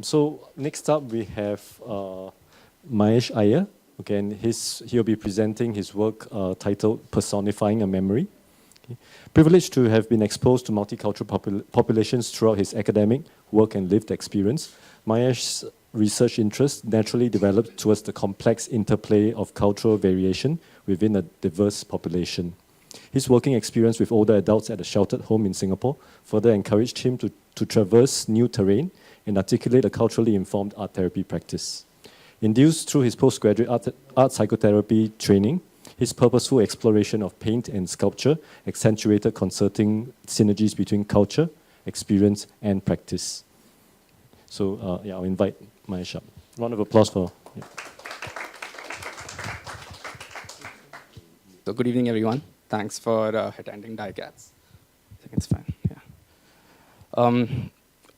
So next up we have Mahesh Iyer. Okay, and he'll be presenting his work titled Personifying a Memory. Okay. Privileged to have been exposed to multicultural populations throughout his academic, work and lived experience, Mahesh's research interest naturally developed towards the complex interplay of cultural variation within a diverse population. His working experience with older adults at a sheltered home in Singapore further encouraged him to traverse new terrain and articulate a culturally informed art therapy practice. Induced through his postgraduate art psychotherapy training, his purposeful exploration of paint and sculpture accentuated concerting synergies between culture, experience, and practice. So I'll invite Mahesh up. Round of applause for. Yeah. So good evening, everyone. Thanks for attending DICATS. I think it's fine. Yeah.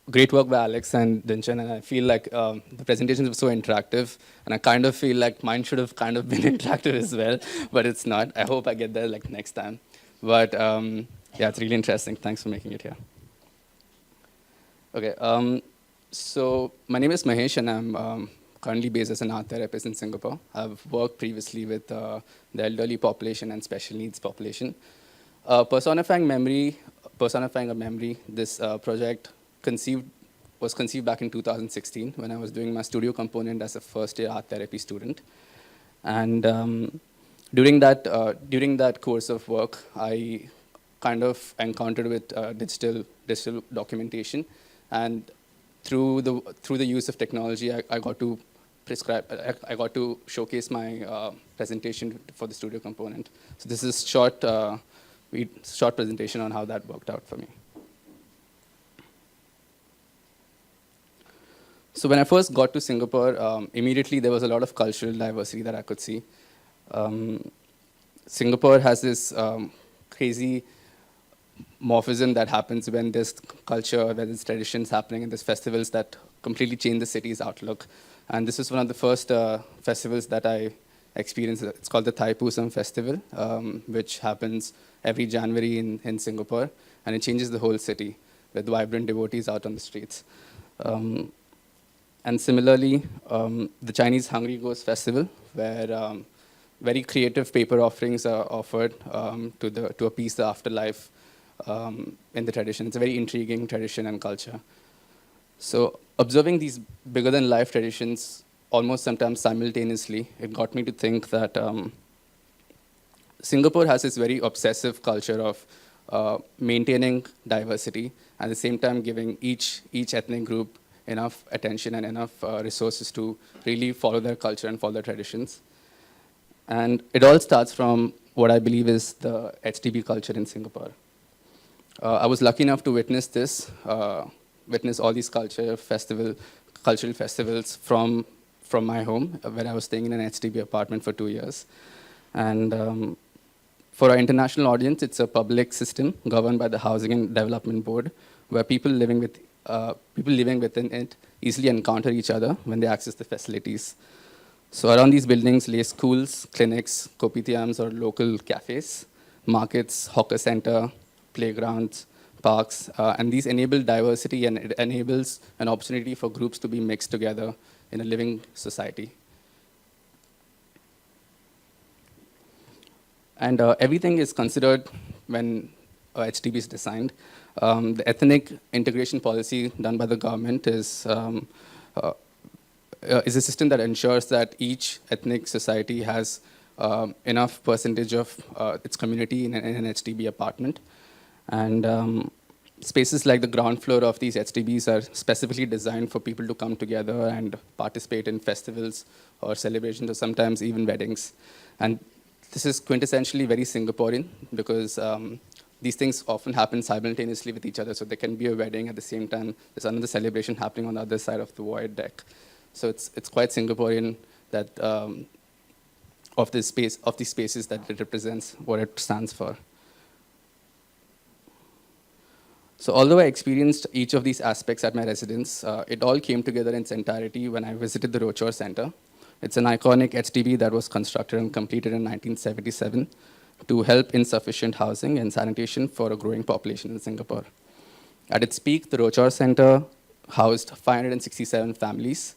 Great work by Alex and Dinchan, and I feel like the presentations were so interactive, and I kind of feel like mine should have kind of been interactive as well, but it's not. I hope I get there like next time. But yeah, it's really interesting. Thanks for making it here. Okay. So my name is Mahesh, and I'm currently based as an art therapist in Singapore. I've worked previously with the elderly population and special needs population. Personifying a memory, this project was conceived back in 2016 when I was doing my studio component as a first-year art therapy student. And during that course of work, I kind of encountered with digital documentation, and through the use of technology, I got to showcase my presentation for the studio component. So this is short presentation on how that worked out for me. So when I first got to Singapore, immediately there was a lot of cultural diversity that I could see. Singapore has this crazy morphism that happens when there's culture, when there's traditions happening, and there's festivals that completely change the city's outlook. And this is one of the first festivals that I experienced. It's called the Thaipusam Festival, which happens every January in Singapore, and it changes the whole city with vibrant devotees out on the streets. And similarly, the Chinese Hungry Ghost Festival, where very creative paper offerings are offered to appease the afterlife in the tradition. It's a very intriguing tradition and culture. So observing these bigger-than-life traditions almost sometimes simultaneously, it got me to think that Singapore has this very obsessive culture of maintaining diversity, at the same time giving each ethnic group enough attention and enough resources to really follow their culture and follow their traditions. And it all starts from what I believe is the HTB culture in Singapore. I was lucky enough to witness all these cultural festivals from my home, where I was staying in an HTB apartment for 2 years. And for our international audience, it's a public system governed by the Housing and Development Board, where people living within it easily encounter each other when they access the facilities. So around these buildings lay schools, clinics, kopitiams or local cafes, markets, hawker center, playgrounds, parks, and these enable diversity, and it enables an opportunity for groups to be mixed together in a living society. And everything is considered when HTB is designed. The ethnic integration policy done by the government is a system that ensures that each ethnic society has enough percentage of its community in an HDB apartment. And spaces like the ground floor of these HDBs are specifically designed for people to come together and participate in festivals or celebrations or sometimes even weddings. And this is quintessentially very Singaporean because these things often happen simultaneously with each other. So there can be a wedding at the same time. There's another celebration happening on the other side of the void deck. So it's quite Singaporean that of these spaces that it represents, what it stands for. So although I experienced each of these aspects at my residence, it all came together in its entirety when I visited the Roto Centre. It's an iconic HDB that was constructed and completed in 1977 to help insufficient housing and sanitation for a growing population in Singapore. At its peak, the Roto Centre housed 567 families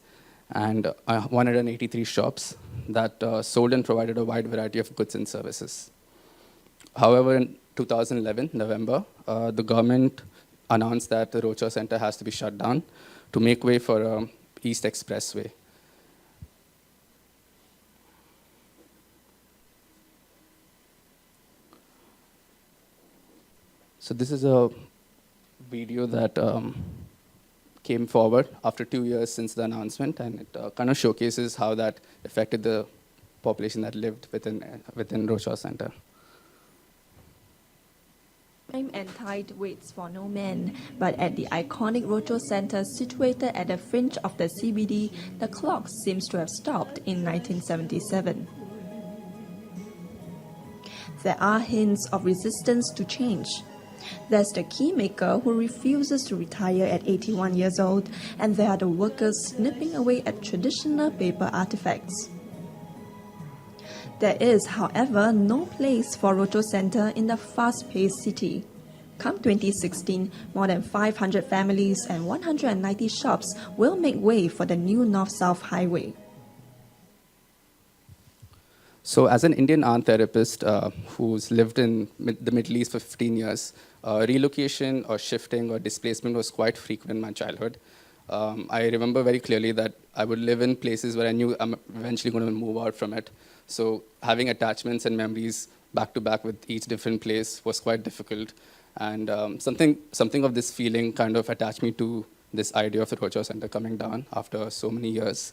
and 183 shops that sold and provided a wide variety of goods and services. However, in 2011, November, the government announced that the Roto Centre has to be shut down to make way for East Expressway. So this is a video that came forward after 2 years since the announcement, and it kind of showcases how that affected the population that lived within Roto Centre. Time and tide waits for no man, but at the iconic Roto Centre situated at the fringe of the CBD, the clock seems to have stopped in 1977. There are hints of resistance to change. There's the keymaker who refuses to retire at 81 years old, and there are the workers snipping away at traditional paper artifacts. There is, however, no place for Roto Centre in the fast-paced city. Come 2016, more than 500 families and 190 shops will make way for the new North-South Highway. So as an Indian art therapist who's lived in the Middle East for 15 years, relocation or shifting or displacement was quite frequent in my childhood. I remember very clearly that I would live in places where I knew I'm eventually going to move out from it. So having attachments and memories back to back with each different place was quite difficult. And something of this feeling kind of attached me to this idea of the Roto Centre coming down after so many years.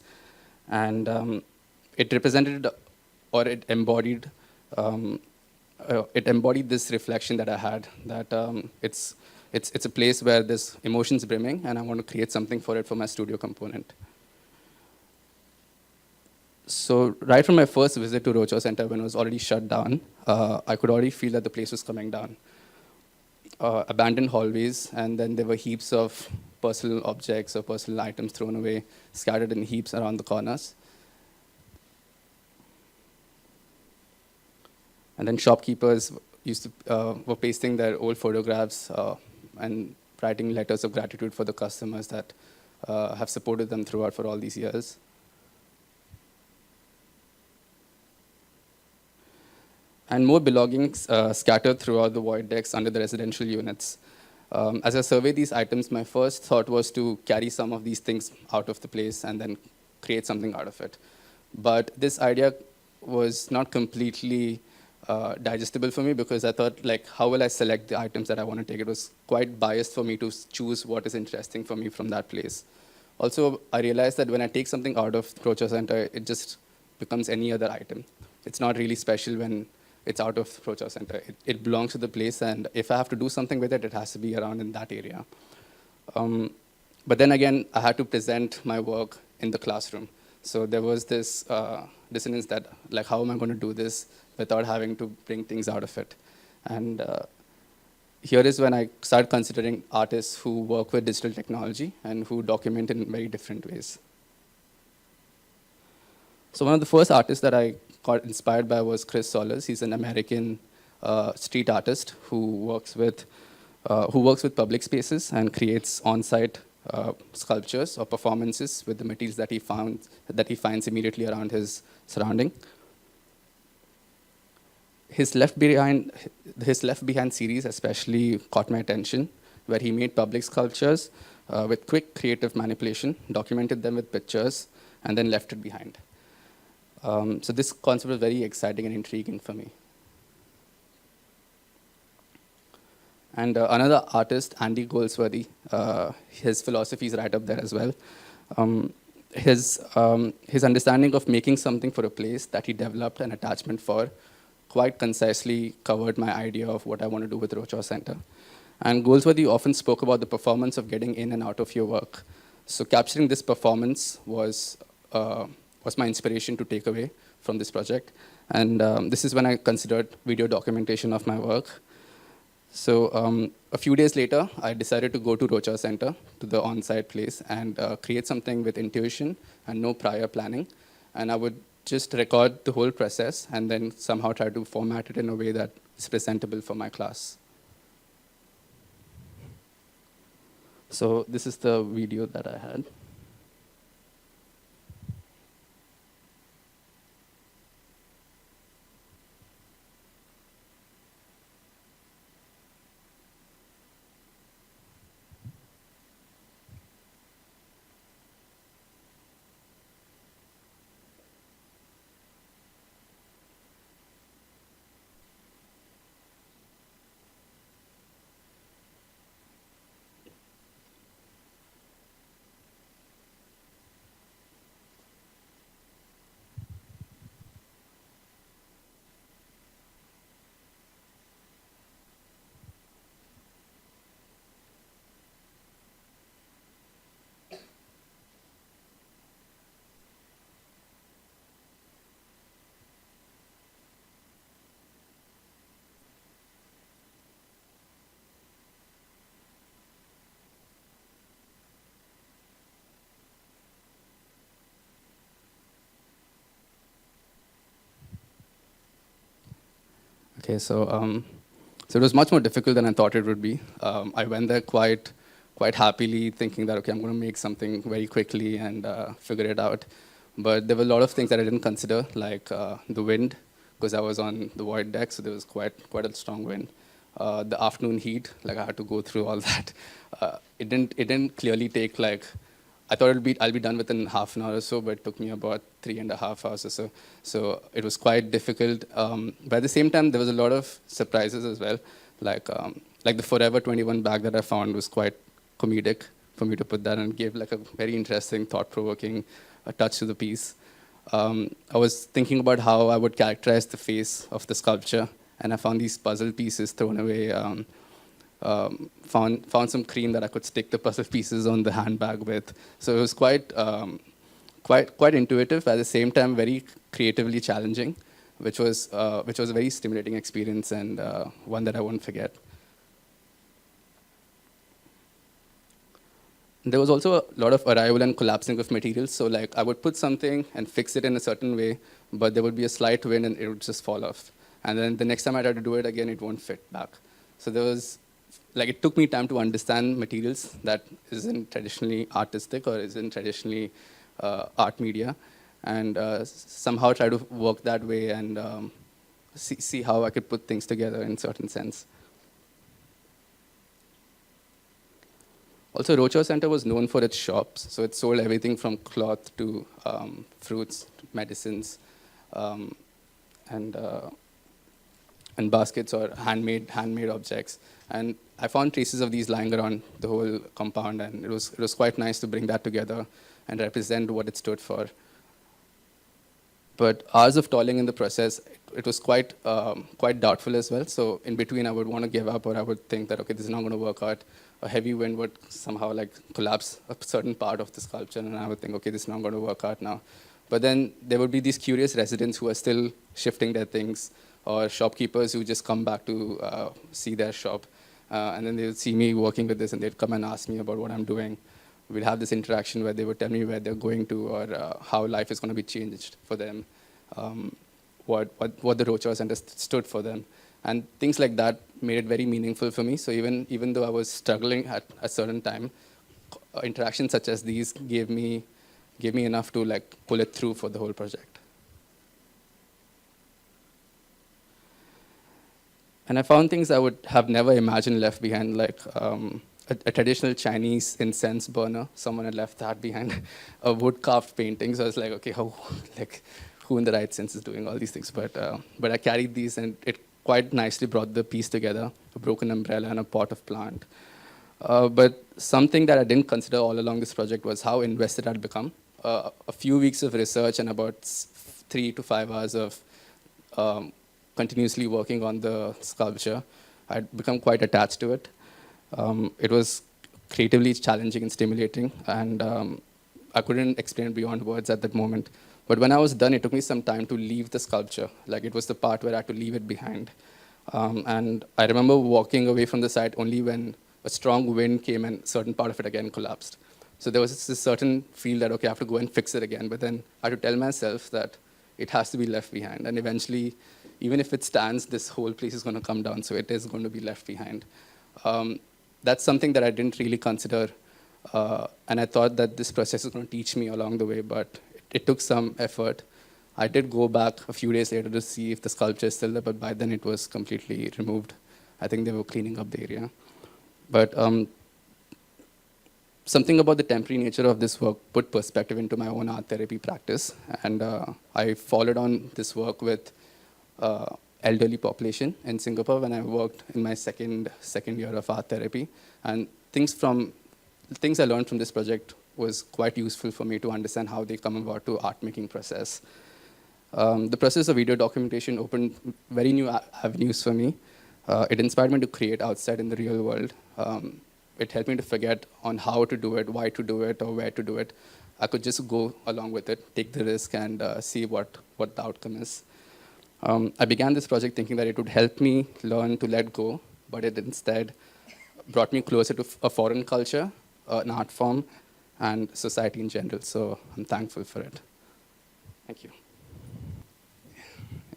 And it represented, or it embodied this reflection that I had, that it's a place where there's emotions brimming, and I want to create something for it for my studio component. So right from my first visit to Roto Centre, when it was already shut down, I could already feel that the place was coming down. Abandoned hallways, and then there were heaps of personal objects or personal items thrown away, scattered in heaps around the corners. And then shopkeepers were pasting their old photographs and writing letters of gratitude for the customers that have supported them throughout for all these years. And more belongings scattered throughout the void decks under the residential units. As I surveyed these items, my first thought was to carry some of these things out of the place and then create something out of it. But this idea was not completely digestible for me, because I thought, like, how will I select the items that I want to take? It was quite biased for me to choose what is interesting for me from that place. Also, I realized that when I take something out of Roto Centre, it just becomes any other item. It's not really special when it's out of Roto Centre. It belongs to the place, and if I have to do something with it, it has to be around in that area. But then again, I had to present my work in the classroom. So there was this dissonance that, like, how am I going to do this without having to bring things out of it? And here is when I started considering artists who work with digital technology and who document in very different ways. So one of the first artists that I got inspired by was Chris Hollis. He's an American street artist who works with public spaces and creates on-site sculptures or performances with the materials that he finds immediately around his surrounding. His Left Behind series especially caught my attention, where he made public sculptures with quick creative manipulation, documented them with pictures, and then left it behind. So this concept was very exciting and intriguing for me. And another artist, Andy Goldsworthy, his philosophy is right up there as well. His understanding of making something for a place that he developed an attachment for quite concisely covered my idea of what I want to do with Roto Centre. And Goldsworthy often spoke about the performance of getting in and out of your work. So capturing this performance was my inspiration to take away from this project. And this is when I considered video documentation of my work. So a few days later, I decided to go to Roto Centre, to the on-site place, and create something with intuition and no prior planning. And I would just record the whole process and then somehow try to format it in a way that is presentable for my class. So this is the video that I had. Okay, so it was much more difficult than I thought it would be. I went there quite happily, thinking that okay, I'm going to make something very quickly and figure it out. But there were a lot of things that I didn't consider, like the wind, because I was on the void deck, so there was quite a strong wind. The afternoon heat, like I had to go through all that. It didn't clearly take like I thought I'll be done within half an hour or so, but it took me about 3.5 hours or so. So it was quite difficult. But at the same time, there was a lot of surprises as well. Like the Forever 21 bag that I found was quite comedic for me to put that and gave like a very interesting, thought-provoking touch to the piece. I was thinking about how I would characterize the face of the sculpture, and I found these puzzle pieces thrown away. Found some cream that I could stick the puzzle pieces on the handbag with. So it was quite intuitive, at the same time very creatively challenging, which was a very stimulating experience and one that I won't forget. There was also a lot of arrival and collapsing of materials. So like I would put something and fix it in a certain way, but there would be a slight wind and it would just fall off. And then the next time I tried to do it again, it won't fit back. So there was, like, it took me time to understand materials that isn't traditionally artistic or isn't traditionally art media, and somehow try to work that way and see how I could put things together in a certain sense. Also, Roto Centre was known for its shops, so it sold everything from cloth to fruits, to medicines, and baskets or handmade objects. And I found traces of these lying around the whole compound, and it was quite nice to bring that together and represent what it stood for. But hours of toiling in the process, it was quite doubtful as well. So in between, I would want to give up, or I would think that, okay, this is not going to work out. A heavy wind would somehow like collapse a certain part of the sculpture, and I would think, okay, this is not going to work out now. But then there would be these curious residents who are still shifting their things, or shopkeepers who just come back to see their shop. And then they would see me working with this, and they'd come and ask me about what I'm doing. We'd have this interaction where they would tell me where they're going to, or how life is going to be changed for them, what the Roto Centre stood for them. And things like that made it very meaningful for me. So even though I was struggling at a certain time, interactions such as these gave me enough to like pull it through for the whole project. And I found things I would have never imagined left behind, like a traditional Chinese incense burner. Someone had left that behind. A wood-carved painting. So I was like, okay, who in the right sense is doing all these things? But I carried these, and it quite nicely brought the piece together, a broken umbrella and a pot of plant. But something that I didn't consider all along this project was how invested I'd become. A few weeks of research and about 3 to 5 hours of continuously working on the sculpture, I'd become quite attached to it. It was creatively challenging and stimulating, and I couldn't explain beyond words at that moment. But when I was done, it took me some time to leave the sculpture. Like, it was the part where I had to leave it behind. And I remember walking away from the site only when a strong wind came and a certain part of it again collapsed. So there was this certain feel that, okay, I have to go and fix it again. But then I had to tell myself that it has to be left behind. And eventually, even if it stands, this whole place is going to come down, so it is going to be left behind. that's something that I didn't really consider. And I thought that this process was going to teach me along the way, but it took some effort. I did go back a few days later to see if the sculpture is still there, but by then it was completely removed. I think they were cleaning up the area. But something about the temporary nature of this work put perspective into my own art therapy practice. And I followed on this work with elderly population in Singapore when I worked in my second year of art therapy. And things I learned from this project was quite useful for me to understand how they come about to art making process. The process of video documentation opened very new avenues for me. It inspired me to create outside in the real world. It helped me to forget on how to do it, why to do it, or where to do it. I could just go along with it, take the risk, and see what the outcome is. I began this project thinking that it would help me learn to let go, but it instead brought me closer to a foreign culture, an art form, and society in general. So I'm thankful for it. Thank you.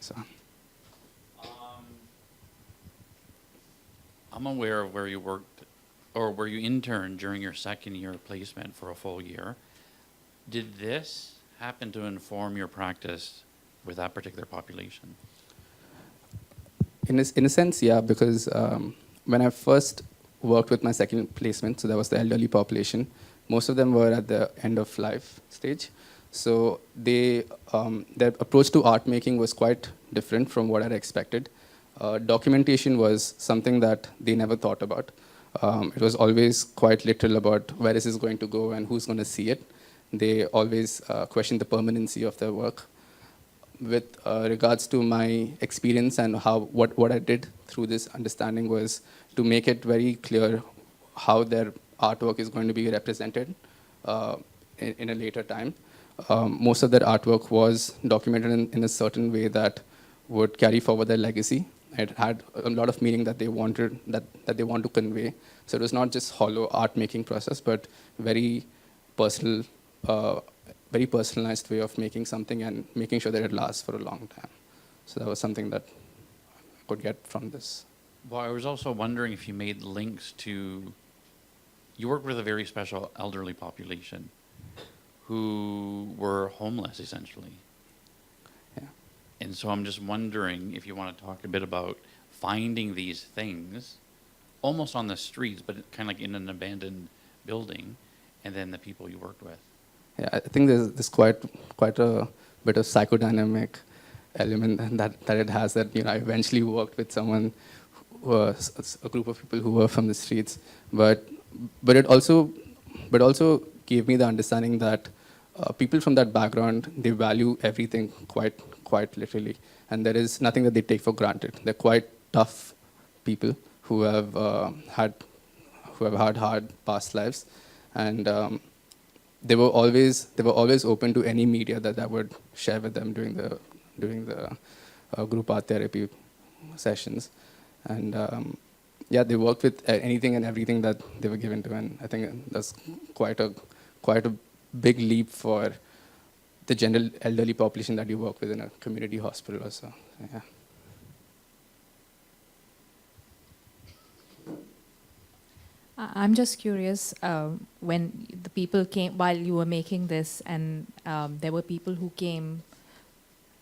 So. I'm aware of where you worked or where you interned during your second year placement for a full year. Did this happen to inform your practice with that particular population? In a sense, yeah, because when I first worked with my second placement, so that was the elderly population, most of them were at the end of life stage. So their approach to art making was quite different from what I'd expected. Documentation was something that they never thought about. It was always quite literal about where is this going to go and who's going to see it. They always questioned the permanency of their work. With regards to my experience and what I did through this understanding was to make it very clear how their artwork is going to be represented in a later time. Most of their artwork was documented in a certain way that would carry forward their legacy. It had a lot of meaning that they wanted that they want to convey. So it was not just hollow art making process, but very personal, very personalized way of making something and making sure that it lasts for a long time. So that was something that I could get from this. Well, I was also wondering if you made links to, you work with a very special elderly population who were homeless, essentially. Yeah. And so I'm just wondering if you want to talk a bit about finding these things almost on the streets, but kind of like in an abandoned building, and then the people you worked with. Yeah, I think there's quite a bit of psychodynamic element that it has. That I eventually worked with someone, a group of people who were from the streets, but it also gave me the understanding that people from that background, they value everything quite literally, and there is nothing that they take for granted. They're quite tough people who have had hard past lives, and they were always open to any media that I would share with them during the group art therapy sessions, and they worked with anything and everything that they were given to, and I think that's quite a big leap for the general elderly population that you work with in a community hospital or so. Yeah. I'm just curious, when the people came, while you were making this, and there were people who came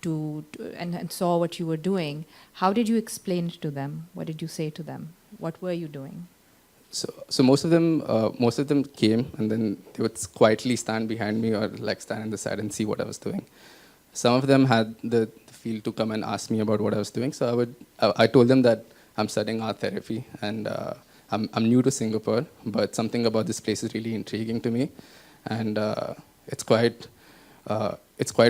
and saw what you were doing, how did you explain it to them? What did you say to them? What were you doing? So most of them came, and then they would quietly stand behind me or stand on the side and see what I was doing. Some of them had the feel to come and ask me about what I was doing. So I told them that I'm studying art therapy, and I'm new to Singapore, but something about this place is really intriguing to me, and it's quite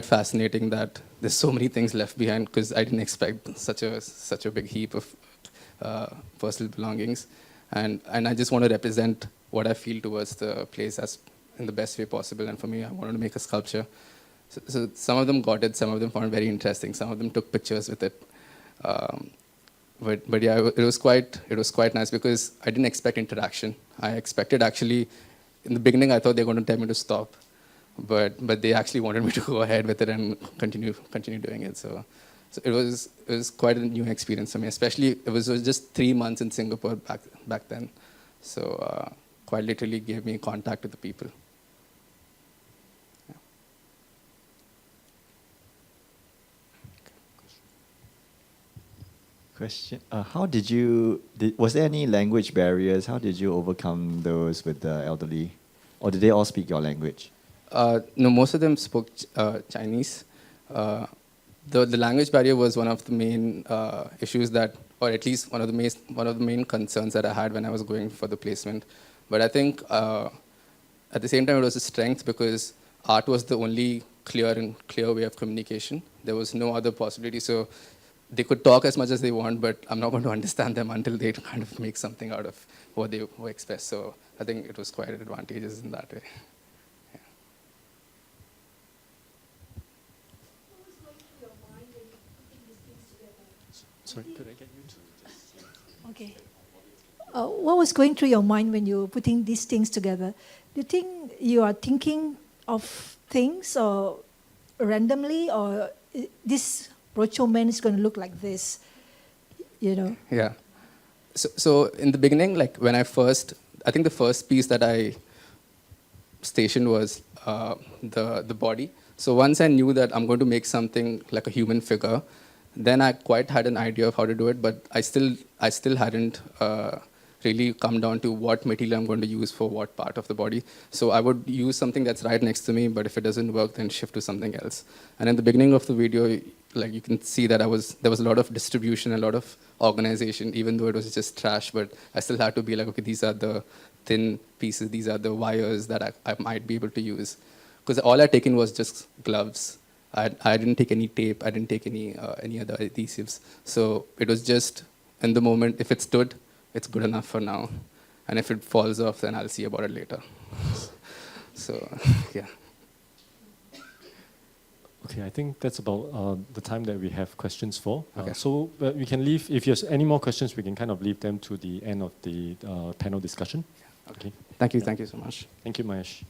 fascinating that there's so many things left behind, because I didn't expect such a big heap of personal belongings, and I just want to represent what I feel towards the place as in the best way possible. And for me, I wanted to make a sculpture. So some of them got it, some of them found it very interesting, some of them took pictures with it. But yeah, it was quite nice, because I didn't expect interaction. I expected, actually, in the beginning, I thought they were going to tell me to stop, but they actually wanted me to go ahead with it and continue doing it. So it was quite a new experience for me. Especially, it was just 3 months in Singapore back then, So quite literally gave me contact with the people. Question: How did you? Was there any language barriers? How did you overcome those with the elderly, or did they all speak your language? No, most of them spoke Chinese. The language barrier was one of the main issues that, or at least one of the main concerns that I had when I was going for the placement. But I think at the same time it was a strength because art was the only clear way of communication. There was no other possibility. So they could talk as much as they want, but I'm not going to understand them until they kind of make something out of what they express. So I think it was quite advantageous in that way. Sorry, could I get you to just... Okay. What was going through your mind when you were putting these things together? Do you think you are thinking of things or randomly, or this Rocho man is going to look like this, you know? Yeah. So in the beginning, like when I think the first piece that I stationed was the body. So once I knew that I'm going to make something like a human figure, then I quite had an idea of how to do it, but I still hadn't really come down to what material I'm going to use for what part of the body. So I would use something that's right next to me, but if it doesn't work, then shift to something else. And in the beginning of the video, like you can see that there was a lot of distribution, a lot of organization, even though it was just trash, but I still had to be like, okay, these are the thin pieces, these are the wires that I might be able to use. Because all I'd taken was just gloves. I didn't take any tape, I didn't take any other adhesives. So it was just, in the moment, if it stood, it's good enough for now. And if it falls off, then I'll see about it later. So, yeah. Okay, I think that's about the time that we have questions for. Okay. So we can leave, if there's any more questions, we can kind of leave them to the end of the panel discussion. Okay. Thank you so much. Thank you, Mahesh.